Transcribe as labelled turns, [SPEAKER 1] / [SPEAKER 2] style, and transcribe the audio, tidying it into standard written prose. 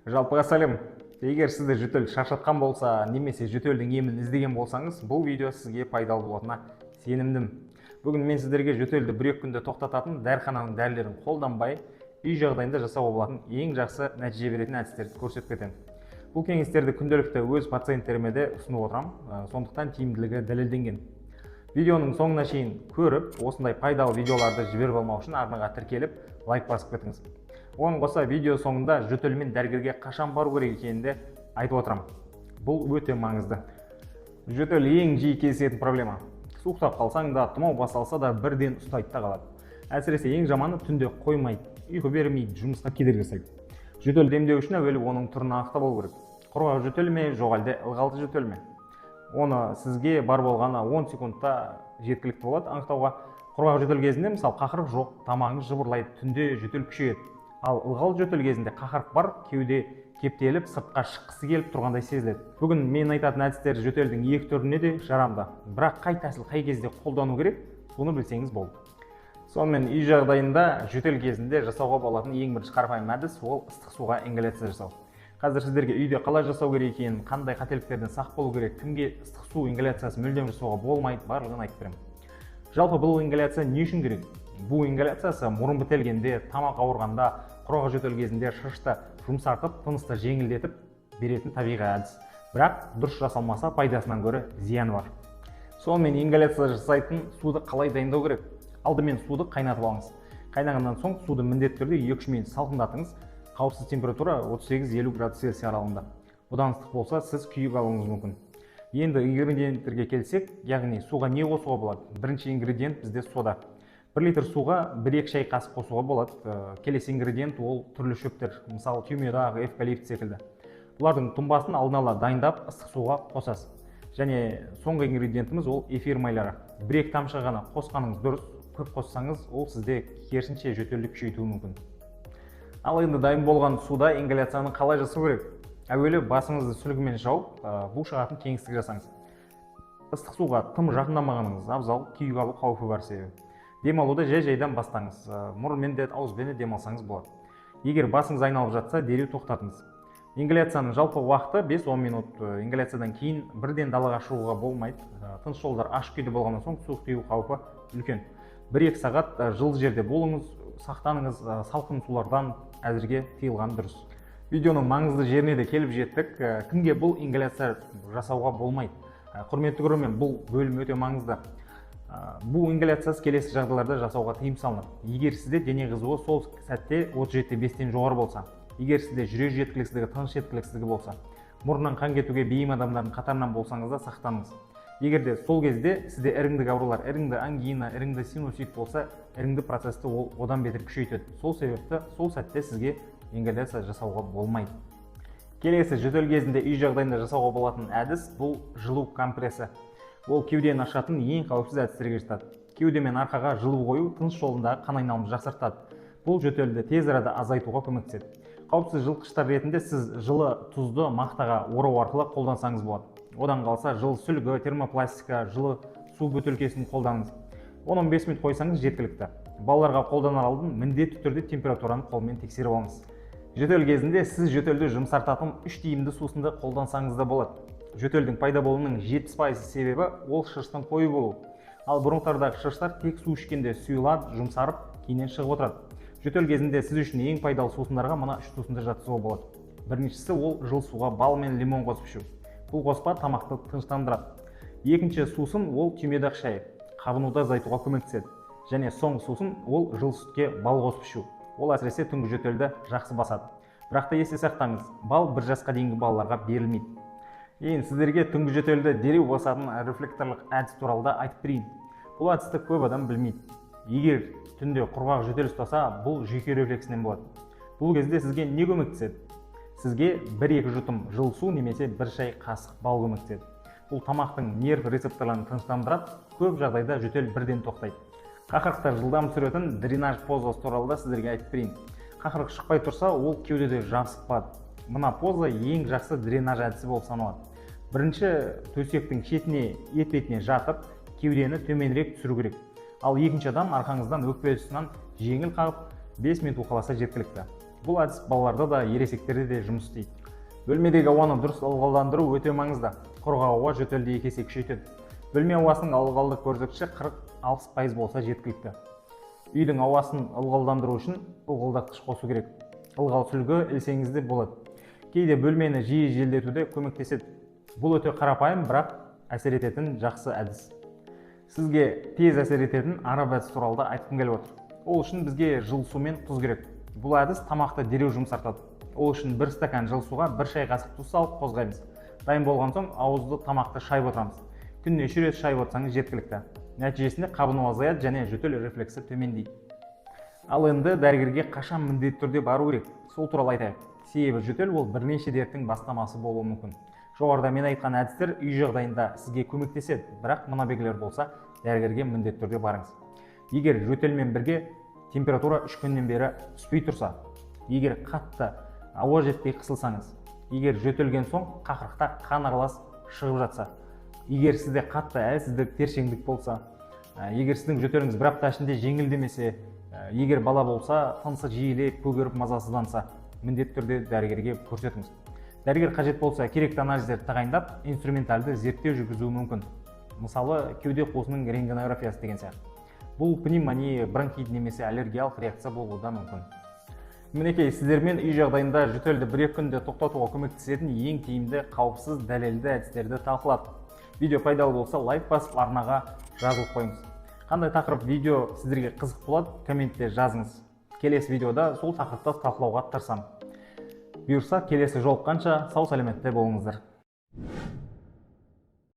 [SPEAKER 1] Жалпыға сәлем. Егер сізді жөтел шаршатқан болса, немесе жөтелдің емін іздеген болсаңыз, бұл видео сізге пайдалы болатынына сенімдімін. Бүгін мен сіздерге жөтелді 1-2 күнде тоқтататын, дәріхананың дәрілерін қолданбай, үй жағдайында жасауға болатын ең жақсы нәтиже беретін әдістерді көрсетіп кетемін. Бұл кеңестерді күнделікті өз пациенттеріме де ұсынып отырамын, сондықтан тиімділігі дәлелденген. Видеоның соңына шейін көріп, осындай пайдалы видеоларды жіберіп алмау үшін арнаға тіркеліп, лайк басып кетіңіз. Оған қоса видео соңында жөтелмен дәрігерге қашан бару керек екенін айтып отырамын. Бұл өте маңызды. Жөтел ең жиі кездесетін проблема. Суықтап қалсаң да, тұмау басалса да бірден ұстайды да қалады. Әсіресе ең жаманы түнде қоймайды, ұйқы бермейді, жұмысқа кедергі жасайды. Жөтел демдеу үшін әуелі оның түрін анықтап алу керек. Құрғақ жөтел ме, жоқ әлде ылғалды жөтел ме? Оны сізге бар болғаны 10 секундта жеткілікті болады анықтауға. Құрғақ жөтел кезінде мысалы қақырық жоқ, тамағыңыз жыбырлайды, түнде жөтел күшейеді. Ал ылғал жөтел кезінде қақырық бар, кеуде кептеліп, сыртқа шыққысы келіп тұрғандай сезіледі. Бүгін мен айтатын әдістер жөтелдің екі түріне де жарамды. Бірақ қай тәсіл қай кезде қолдану керек, соны білсеңіз болды. Сонымен үй жағдайында жөтел кезінде жасауға болатын ең бірінші қарапайым әдіс ол ыстық суға ингаляция жасау. Қазір сіздерге үйде қалай жасау керек екенін, қандай қателіктерден сақ болу керек, кімге ыстық су ингаляциясы мүлдем жасауға болмайды, барлығын айтып беремін. Жалпы бұл ингаляция не үшін керек? Бұл ингаляциясы мұрын бітелгенде, тамақ ауырғанда, құрғақ жөтел кезінде шырышты жұмсартып, тынысты жеңілдетіп беретін табиғи әдіс. Бірақ дұрыс жасалмаса пайдасынан гөрі зияны бар. Сонымен ингаляция жасайтын суды қалай дайындау керек? Алдымен суды қайнатып алыңыз. Қайнағаннан соң суды міндетті түрде 2-3 минут салқындатыңыз. Қауіпсіз температура 38-50 градус Цельсий аралығында. Одан ыстық болса, сіз күйік алуыңыз мүмкін. Енді ингредиенттерге келсек, яғни суға не қосуға болады? Бірінші ингредиент бізде сода. 1 литр суға 1-2 шай қасық қосуға болады. Келесі ингредиент ол түрлі шөптер, мысалы түймедақ, эвкалипт секілді. Бұлардың тұнбасын алдын ала дайындап ыстық суға қосасыз. Және соңғы ингредиентіміз ол эфир майлары. 1-2 тамшы ғана қосқаныңыз дұрыс, көп қоссаңыз ол сізде керісінше жөтелді күшейтуі мүмкін. Ал енді дайын болған суда ингаляцияны қалай жасау керек? Әуелі басыңызды сүлгімен жауып, бу шығатын кеңістік жасаңыз. Ыстық суға тым жақындамағаныңыз абзал, күйік алу қаупі бар себебі. Демалуды жай-жайдан бастаңыз. Мұрынмен де, ауызбен де демалсаңыз болады. Егер басыңыз айналып жатса, дереу тоқтатыңыз. Ингаляцияның жалпы уақыты 5-10 минут. Ингаляциядан кейін бірден далаға шығуға болмайды. Тыныс жолдары ашық күйде болғаннан соң суық тию қаупі үлкен. 1-2 сағат жылы жерде болыңыз, сақтаныңыз, салқын сулардан әзірге тыйылған дұрыс. Видеоның маңызды жеріне де келіп жеттік. Кімге бұл ингаляция жасауға болмайды? Құрметті көрермен, бұл бөлім өте маңызды. Бұл ингаляциясы келесі жағдайларда жасауға тыйым салынады. Егер сізде дене қызуы сол сәтте 37-5-тен жоғары болса, егер сізде жүрек жеткіліксіздігі, тыныс жеткіліксіздігі болса, мұрнынан қан кетуге бейім адамдардың қатарынан болсаңыз да сақтаныңыз. Егер де сол кезде сізде іріңдік аурулар, іріңді ангина, іріңді синусит болса, іріңді процесті ол одан бетер күшейтеді. Сол себепті сол сәтте сізге ингаляция жасауға болмайды. Келесі жөтел кезінде үй жағдайында жасауға болатын әдіс бұл жылу компрессы. Ол кеудені ашатын ең қауіпсіз әдістерге жатады. Кеуде мен арқаға жылу қою тыныс жолындағы қан айналымын жақсартады. Бұл жөтелді тез арада азайтуға көмектеседі. Қауіпсіз жылытқыштар ретінде сіз жылы тұзды мақтаға орау арқылы қолдансаңыз болады. Одан қалса жылы сүлгі, термопластика, жылы су бөтелкесін қолданыңыз. 10-15 минут қойсаңыз жеткілікті. Балаларға қолданар алдын міндетті түрде температураны қолмен тексеріп алыңыз. Жөтел кезінде сіз жөтелді жұмсартатын 3 тиімді сусынды қолдансаңыз да болады. Жөтелдің пайда болуының 70% себебі ол шырыштың қою болу. Ал бұрынғылардағы шырыштар тек су ішкенде сұйылады, жұмсарып, кейіннен шығып отырады. Жөтел кезінде сіз үшін ең пайдалы сусындарға мына 3 сусынды жатқызуға болады. Біріншісі ол жылы суға бал мен лимон қосып ішу. Бұл қоспа тамақты тыныштандырады. Екінші сусын ол түймедақ шайы, қабынуды азайтуға көмектеседі. Және соңғы сусын ол жылы сүтке бал қосып ішу. Ол әсіресе түнгі жөтелді жақсы басады. Бірақ та есте сақтаңыз, бал 1 жасқа дейінгі балаларға берілмейді. Енді сіздерге түнгі жөтелді дереу басатын рефлекторлық әдіс туралы да айтып берейін. Бұл әдісті көп адам білмейді. Егер түнде құрғақ жөтел ұстаса, бұл жүйке рефлексінен болады. Бұл кезде сізге не көмектеседі? Сізге 1-2 жұтым жылы су немесе 1 шай қасық бал көмектеседі. Бұл тамақтың нерв рецепторларын тыныштандырады, көп жағдайда жөтел бірден тоқтайды. Қақырықтар жылдам түсіретін дренаж позасы туралы да сіздерге айтып берейін. Қақырық шықпай тұрса, ол кеудеде жабысып. Мына поза ең жақсы дренаж әдісі болып саналады. Бірінші төсектің шетіне, етпетіне жатып, кеудені төменірек түсіру керек. Ал екінші адам арқаңыздан өкпе тұсынан жеңіл қағып 5 минут уқаласа жеткілікті. Бұл әдіс балаларда да ересектерде де жұмыс істейді. Бөлмедегі ауаны дұрыс ылғалдандыру өте маңызды. Құрғақ ауа жөтелді 2 есе күшейтеді. Бөлме ауасының ылғалдылық көрсеткіші 40-60% болса жеткілікті. Үйдің ауасын ылғалдандыру үшін ылғалдатқыш қосу керек. Ылғал сүлгі ілсеңіз де болады. Кейде бөлмені жиі желдетуде көмектеседі. Бұл өте қарапайым, бірақ әсер ететін жақсы әдіс. Сізге тез әсер ететін араб әдісі туралы да айтқым келіп отыр. Ол үшін бізге жылы су мен тұз керек. Бұл әдіс тамақты дереу жұмсартады. Ол үшін 1 стакан жылы суға 1 шай қасық тұз салып қозғаймыз. Дайын болған соң ауызды тамақты шайып отырамыз. Күніне 3 рет шайып отырсаңыз жеткілікті. Нәтижесінде қабыну азаяды және жөтел рефлексі төмендейді. Ал енді дәрігерге қашан міндетті түрде бару керек? Сол туралы айтайық. Себебі жөтел ол бірнеше дерттің бастамасы болуы мүмкін. Жоғарыда мен айтқан әдістер үй жағдайында сізге көмектеседі, бірақ мына белгілер болса, дәрігерге міндетті түрде барыңыз. Егер жөтелмен бірге температура 3 күннен бері түспей тұрса, егер қатты ауа жетпей қысылсаңыз, егер жөтелген соң қақырықта қан аралас шығып жатса, егер сізде қатты әлсіздік, тершеңдік болса, егер сіздің жөтеліңіз бір апта ішінде жеңілдемесе, егер бала болса, тынысы жиілеп, көгеріп мазасызданса, міндетті түрде дәрігерге көрсетіңіз. Дәрігер қажет болса, керекті анализдерді тағайындап, инструменталды зерттеу жүргізуі мүмкін. Мысалы, кеуде қуысының рентгенографиясы деген сияқты. Бұл пневмония, бронхит немесе аллергиялық реакция болуы да мүмкін. Мінекей, сіздермен үй жағдайында жөтелді 1-2 күнде тоқтатуға көмектесетін ең тиімді, қауіпсіз, дәлелді әдістерді талқыладық. Видео пайдалы болса, лайк басып, арнаға жазылып қойыңыз. Қандай тақырып видео сіздерге қызық болады, комментте жазыңыз. Келесі видеода сол тақырыпта талқылауға тырысамын. Бұйырса, келесі жолыққанша сау сәлеметте болыңыздар.